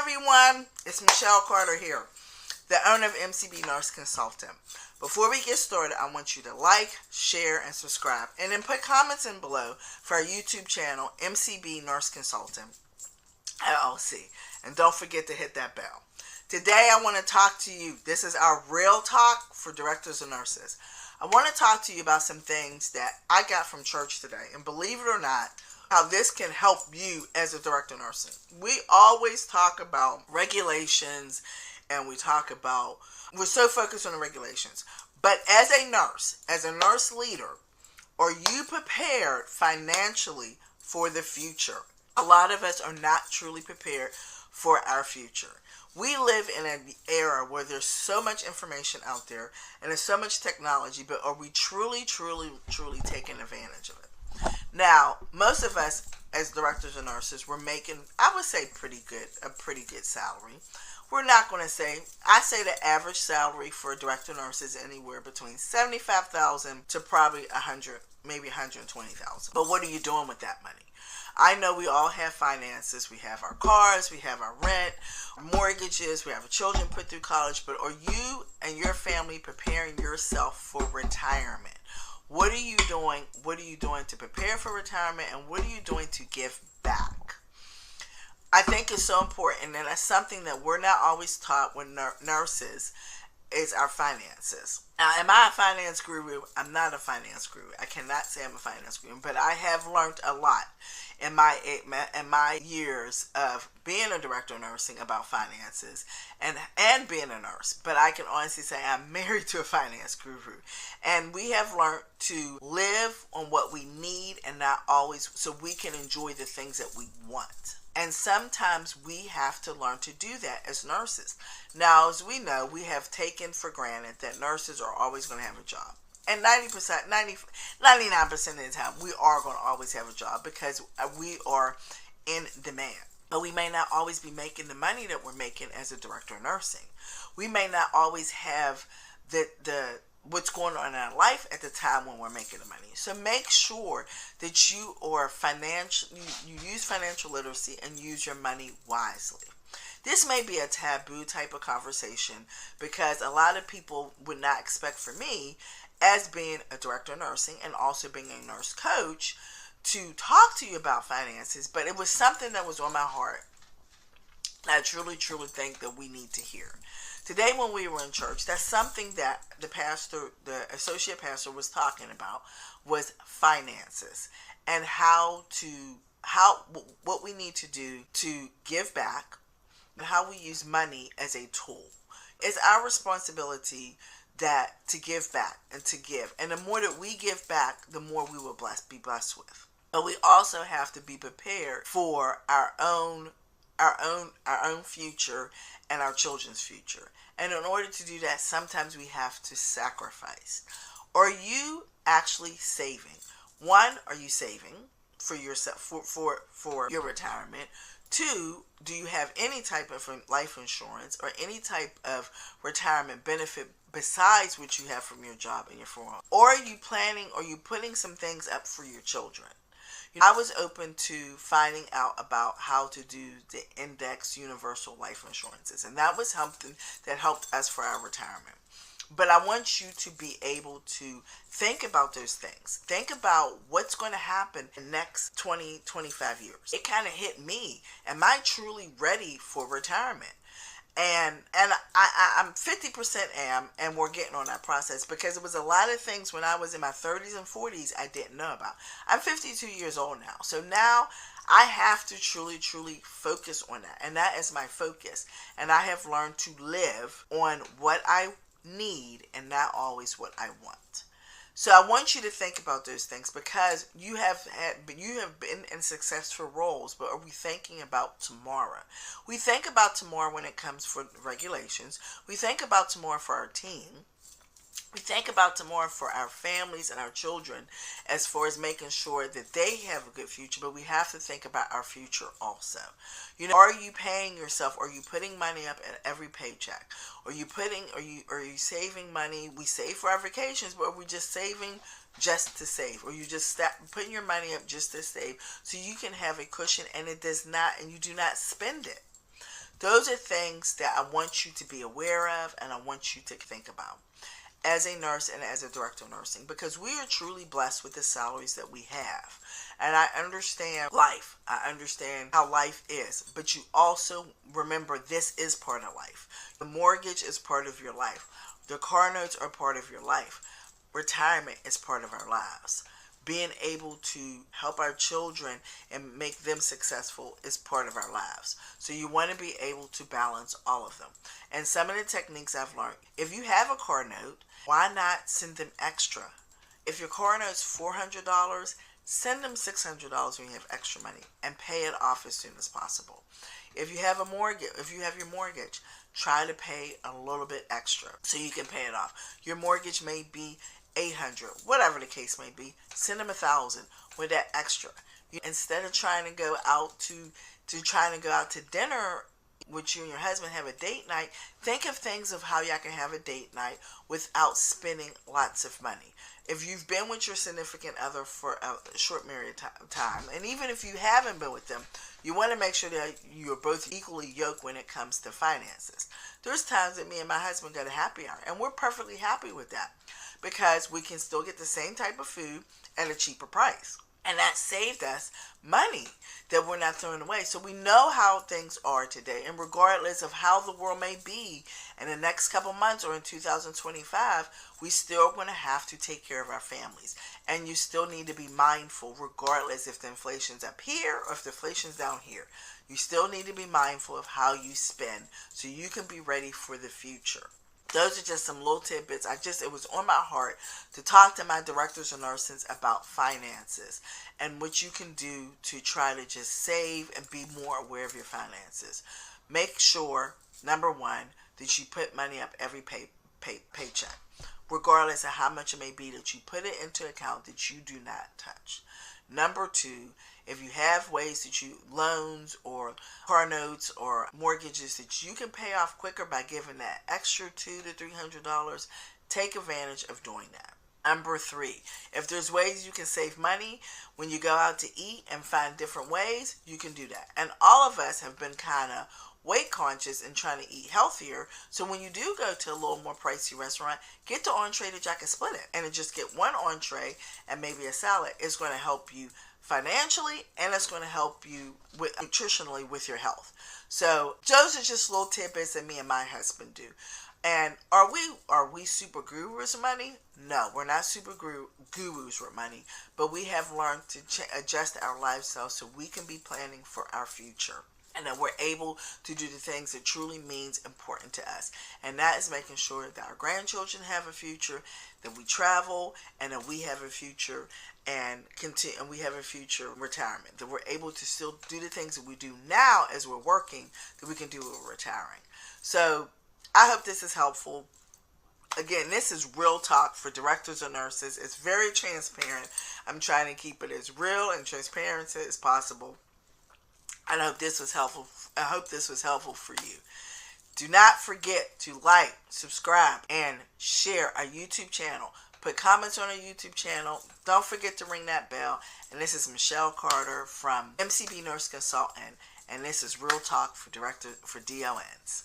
everyone, it's Michelle Carter here, the owner of MCB Nurse Consultant. Before we get started, I want you to like, share, and subscribe, and then put comments in below for our YouTube channel, MCB Nurse Consultant, LLC. And don't forget to hit that bell. Today I want to talk to you, this is our real talk for directors and nurses. I want to talk to you about some things that I got from church today, and believe it or not, how this can help you as a director of nursing. We always talk about regulations, and we're so focused on the regulations. But as a nurse leader, are you prepared financially for the future? A lot of us are not truly prepared for our future. We live in an era where there's so much information out there and there's so much technology, but are we truly taking advantage of it? Now, most of us as directors and nurses, we're making, I would say, a pretty good salary. We're not going to say, I say the average salary for a director nurse is anywhere between $75,000 to probably $100,000, maybe $120,000. But what are you doing with that money? I know we all have finances. We have our cars, we have our rent, mortgages, we have our children put through college, but are you and your family preparing yourself for retirement? What are you doing? What are you doing to prepare for retirement, and what are you doing to give back? I think it's so important, and that's something that we're not always taught when nurses is our finances. Now, am I a finance guru? I'm not a finance guru. I cannot say I'm a finance guru, but I have learned a lot in my years of being a director of nursing about finances and being a nurse. But I can honestly say I'm married to a finance guru, and we have learned to live on what we need and not always, so we can enjoy the things that we want. And sometimes we have to learn to do that as nurses. Now, as we know, we have taken for granted that nurses are always going to have a job. And 99% of the time, we are going to always have a job because we are in demand. But we may not always be making the money that we're making as a director of nursing. We may not always have what's going on in our life at the time when we're making the money. So make sure that you are you use financial literacy and use your money wisely. This may be a taboo type of conversation because a lot of people would not expect for me, as being a director of nursing and also being a nurse coach, to talk to you about finances, but it was something that was on my heart. I truly think that we need to hear. Today when we were in church, that's something that the associate pastor was talking about, was finances and what we need to do to give back and how we use money as a tool. It's our responsibility to give back and to give. And the more that we give back, the more we will be blessed with. But we also have to be prepared for our own future and our children's future. And in order to do that, sometimes we have to sacrifice. Are you actually saving? One, are you saving for yourself for your retirement? Two, do you have any type of life insurance or any type of retirement benefit besides what you have from your job and your 401k? Or are you putting some things up for your children? I was open to finding out about how to do the index universal life insurances, and that was something that helped us for our retirement. But I want you to be able to think about those things. Think about what's going to happen in the next 20, 25 years. It kind of hit me. Am I truly ready for retirement? And I'm 50% am, and we're getting on that process because it was a lot of things when I was in my 30s and 40s I didn't know about. I'm 52 years old now. So now I have to truly focus on that. And that is my focus. And I have learned to live on what I need and not always what I want. So I want you to think about those things because you have been in successful roles, but are we thinking about tomorrow? We think about tomorrow when it comes for regulations. We think about tomorrow for our team. We think about tomorrow for our families and our children as far as making sure that they have a good future, but we have to think about our future also. Are you paying yourself? Are you putting money up at every paycheck? Are you saving money? We save for our vacations, but are we just saving just to save? Or you just putting your money up just to save so you can have a cushion and you do not spend it? Those are things that I want you to be aware of and I want you to think about as a nurse and as a director of nursing, because we are truly blessed with the salaries that we have. And I understand life. I understand how life is. But you also remember this is part of life. The mortgage is part of your life. The car notes are part of your life. Retirement is part of our lives. Being able to help our children and make them successful is part of our lives. So you want to be able to balance all of them. And some of the techniques I've learned, if you have a car note, why not send them extra? If your car note's $400, send them $600 when you have extra money and pay it off as soon as possible. If you have your mortgage, try to pay a little bit extra so you can pay it off. Your mortgage may be $800, whatever the case may be. Send them $1,000 with that extra. Instead of trying to go out to dinner with you and your husband, have a date night, think of things of how y'all can have a date night without spending lots of money. If you've been with your significant other for a short period of time, and even if you haven't been with them, you want to make sure that you're both equally yoked when it comes to finances. There's times that me and my husband go to happy hour, and we're perfectly happy with that because we can still get the same type of food at a cheaper price. And that saved us money that we're not throwing away. So we know how things are today. And regardless of how the world may be in the next couple months or in 2025, we still going to have to take care of our families. And you still need to be mindful regardless if the inflation's up here or if the inflation's down here. You still need to be mindful of how you spend so you can be ready for the future. Those are just some little tidbits. It was on my heart to talk to my directors of nurses about finances and what you can do to try to just save and be more aware of your finances. Make sure, number one, that you put money up every paycheck, regardless of how much it may be, that you put it into an account that you do not touch. Number two, if you have ways that loans or car notes or mortgages that you can pay off quicker by giving that extra $200 to $300, take advantage of doing that. Number three, if there's ways you can save money when you go out to eat and find different ways, you can do that. And all of us have been kind of weight conscious and trying to eat healthier. So when you do go to a little more pricey restaurant, get the entree that y'all can split it. And just get one entree and maybe a salad. It's going to help you financially and it's going to help you nutritionally with your health. So those are just little tidbits that me and my husband do. And are we super gurus with money? No, we're not super gurus with money, but we have learned to adjust our lifestyle so we can be planning for our future. And that we're able to do the things that truly means important to us. And that is making sure that our grandchildren have a future, that we travel, and that we have a future and we have a future retirement. That we're able to still do the things that we do now as we're working, that we can do when we're retiring. So I hope this is helpful. Again, this is real talk for directors or nurses. It's very transparent. I'm trying to keep it as real and transparent as possible. I hope this was helpful. I hope this was helpful for you. Do not forget to like, subscribe, and share our YouTube channel. Put comments on our YouTube channel. Don't forget to ring that bell. And this is Michelle Carter from MCB Nurse Consultant. And this is Real Talk for DONs.